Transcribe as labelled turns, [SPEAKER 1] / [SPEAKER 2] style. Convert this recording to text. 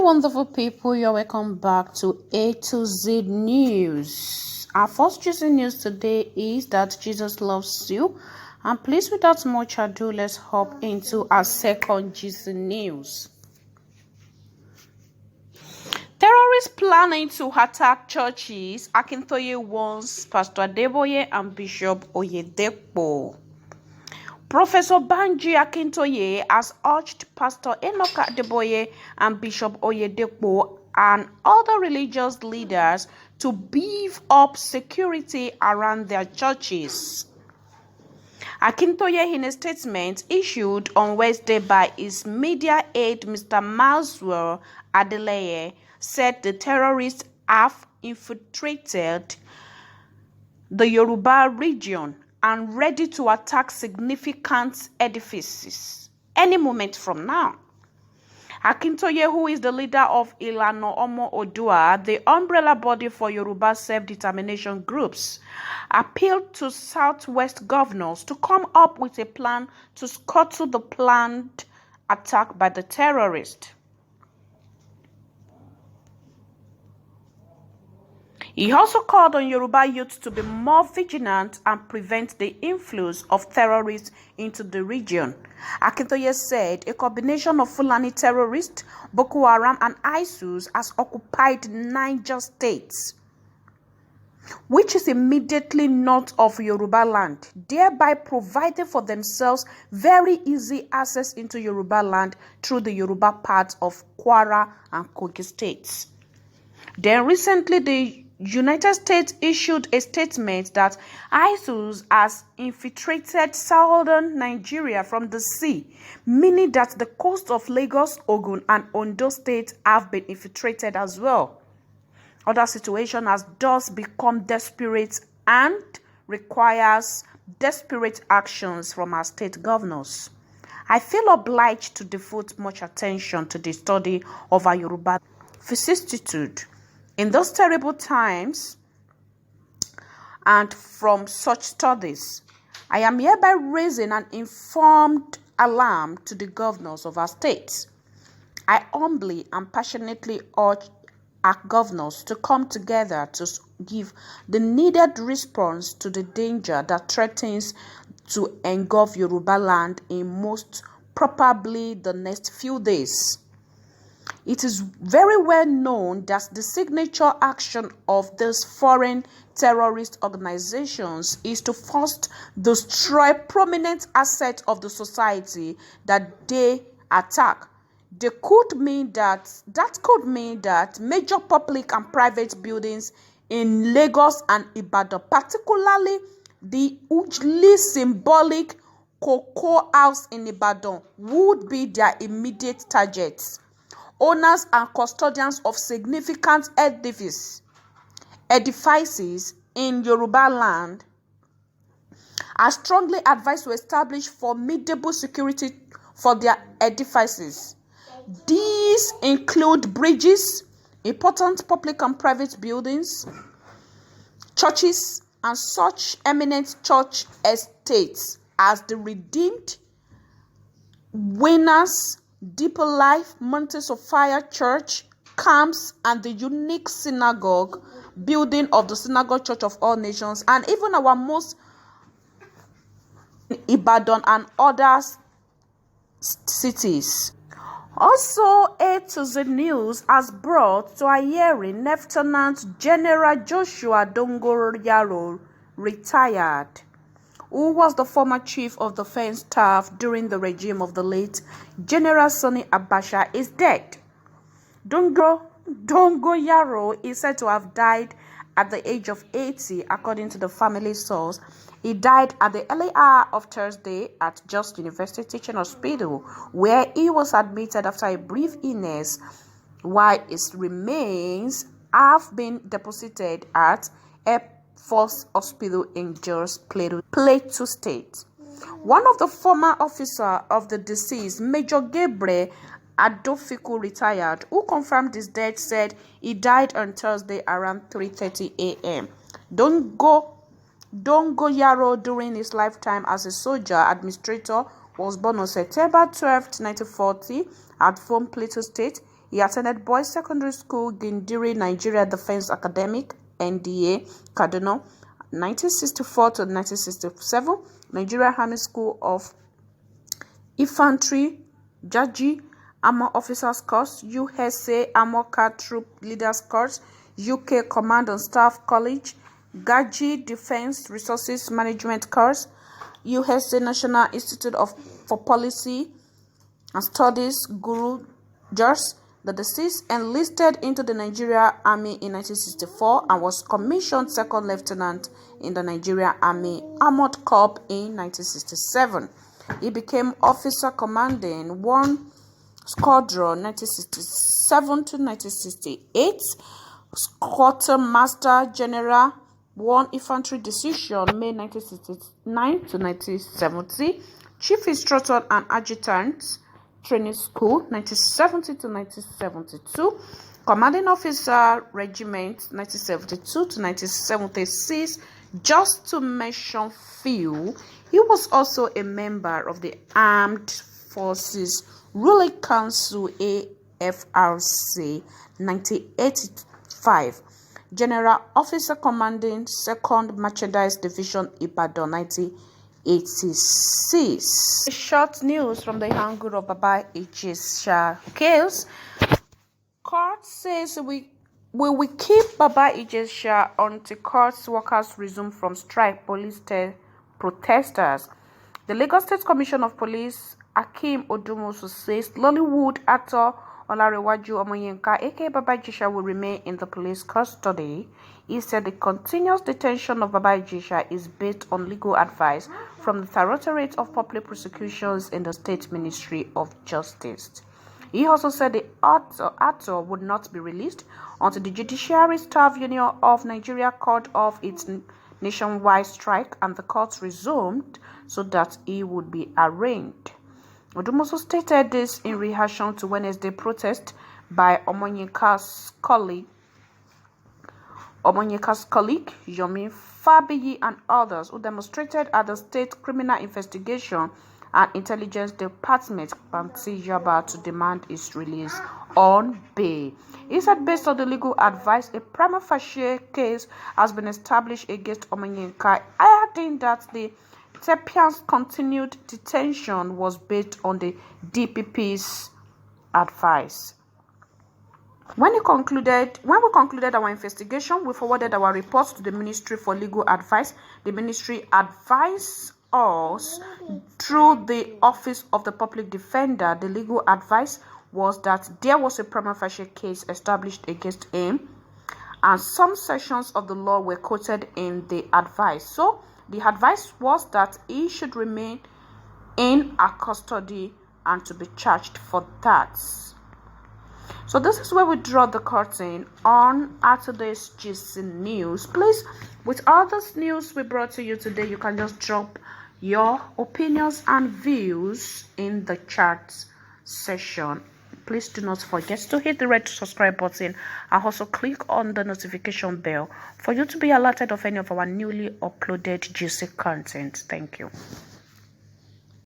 [SPEAKER 1] wonderful people, you're welcome back to A to Z News. Our first juicy news today is that Jesus loves you. And please, without much ado, let's hop into our second juicy news. Terrorists planning to attack churches, Akintoye warns Pastor Adeboye and Bishop Oyedepo. Professor Banji Akintoye has urged Pastor Adeboye and Bishop Oyedepo and other religious leaders to beef up security around their churches. Akintoye, in a statement issued on Wednesday by his media aide, Mr. Maswell Adeleye, said the terrorists have infiltrated the Yoruba region and ready to attack significant edifices any moment from now. Akintoye, who is the leader of Ilana Omo Odua, the umbrella body for Yoruba self-determination groups, appealed to Southwest governors to come up with a plan to scuttle the planned attack by the terrorists. He also called on Yoruba youth to be more vigilant and prevent the influx of terrorists into the region. Akintoye said a combination of Fulani terrorists, Boko Haram and ISIS has occupied Niger State, which is immediately north of Yoruba land, thereby providing for themselves very easy access into Yoruba land through the Yoruba parts of Kwara and Kogi states. Then recently, the United States issued a statement that ISIS has infiltrated southern Nigeria from the sea, meaning that the coast of Lagos, Ogun, and Ondo states have been infiltrated as well. Other situation has thus become desperate and requires desperate actions from our state governors. I feel obliged to devote much attention to the study of our Yoruba vicissitude in those terrible times, and from such studies, I am hereby raising an informed alarm to the governors of our states. I humbly and passionately urge our governors to come together to give the needed response to the danger that threatens to engulf Yoruba land in most probably the next few days. It is very well known that the signature action of these foreign terrorist organizations is to first destroy prominent assets of the society that they attack. That could mean that major public and private buildings in Lagos and Ibadan, particularly the hugely symbolic Cocoa House in Ibadan, would be their immediate targets. Owners and custodians of significant edifices in Yoruba land are strongly advised to establish formidable security for their edifices. These include bridges, important public and private buildings, churches, and such eminent church estates as the Redeemed, Winners, Deeper Life, Mountains of Fire Church, camps, and the unique synagogue building of the Synagogue Church of All Nations, and even our most Ibadan and other cities. Also, A to Z News has brought to a hearing Lieutenant General Joshua Dongoyaro, retired, who was the former chief of defense staff during the regime of the late General Sani Abacha, is dead. Dongoyaro is said to have died at the age of 80, according to the family source. He died at the early hour of Thursday at Just University Teaching Hospital, where he was admitted after a brief illness, while his remains have been deposited at Air Force Hospital in Jos, Plateau State. One of the former officers of the deceased, Major Gabriel Adofiku, retired, who confirmed his death, said he died on Thursday around 3:30 a.m. Dongoyaro, during his lifetime as a soldier administrator, was born on September 12, 1940 at Vom, Plateau State. He attended Boys Secondary School, Gindiri, Nigeria Defense Academic, NDA, Kaduna, 1964 to 1967, Nigeria Army School of Infantry, Jaji, Armor Officers Course, USA Armor Car Troop Leaders Course, UK Command and Staff College, Gaji Defense Resources Management Course, USA National Institute for Policy and Studies, Guru Jars. The deceased enlisted into the Nigeria Army in 1964 and was commissioned second lieutenant in the Nigeria Army Armored Corps in 1967. He became officer commanding 1 Squadron 1967 to 1968, Quartermaster General 1 Infantry Division May 1969 to 1970, Chief Instructor and Adjutant Training School 1970 to 1972, Commanding Officer Regiment 1972 to 1976, just to mention few. He was also a member of the Armed Forces Ruling Council AFRC 1985, General Officer Commanding 2nd Merchandise Division Ibadan 1986. Short news from the angle of Baba Ijesha case. Court says we will keep Baba Ijesha until court workers resume from strike, police tell protesters. The Lagos State Commission of Police, Akim Odumosu, says Lollywood actor Olarewaju Omoyinka, aka Baba Ijesha, will remain in the police custody. He said the continuous detention of Baba Ijesha is based on legal advice from the Directorate of Public Prosecutions in the State Ministry of Justice. He also said the actor would not be released until the Judiciary Staff Union of Nigeria called off its nationwide strike and the courts resumed so that he would be arraigned. Odumosu stated this in reaction to Wednesday protest by Omoyinka's colleague Yomi Fabiyi and others who demonstrated at the State Criminal Investigation and Intelligence Department, Bansi Yaba, to demand his release on bail. He said based on the legal advice, a prima facie case has been established against Omoyinka, adding that the Tepian's continued detention was based on the DPP's advice. When we concluded our investigation, we forwarded our reports to the Ministry for Legal Advice. The Ministry advised us through the Office of the Public Defender. The legal advice was that there was a prima facie case established against him, and some sections of the law were quoted in the advice. So the advice was that he should remain in our custody and to be charged for that. So this is where we draw the curtain on today's GC News. Please, with all this news we brought to you today, you can just drop your opinions and views in the chat section. Please do not forget to hit the red subscribe button and also click on the notification bell for you to be alerted of any of our newly uploaded GC content. Thank you.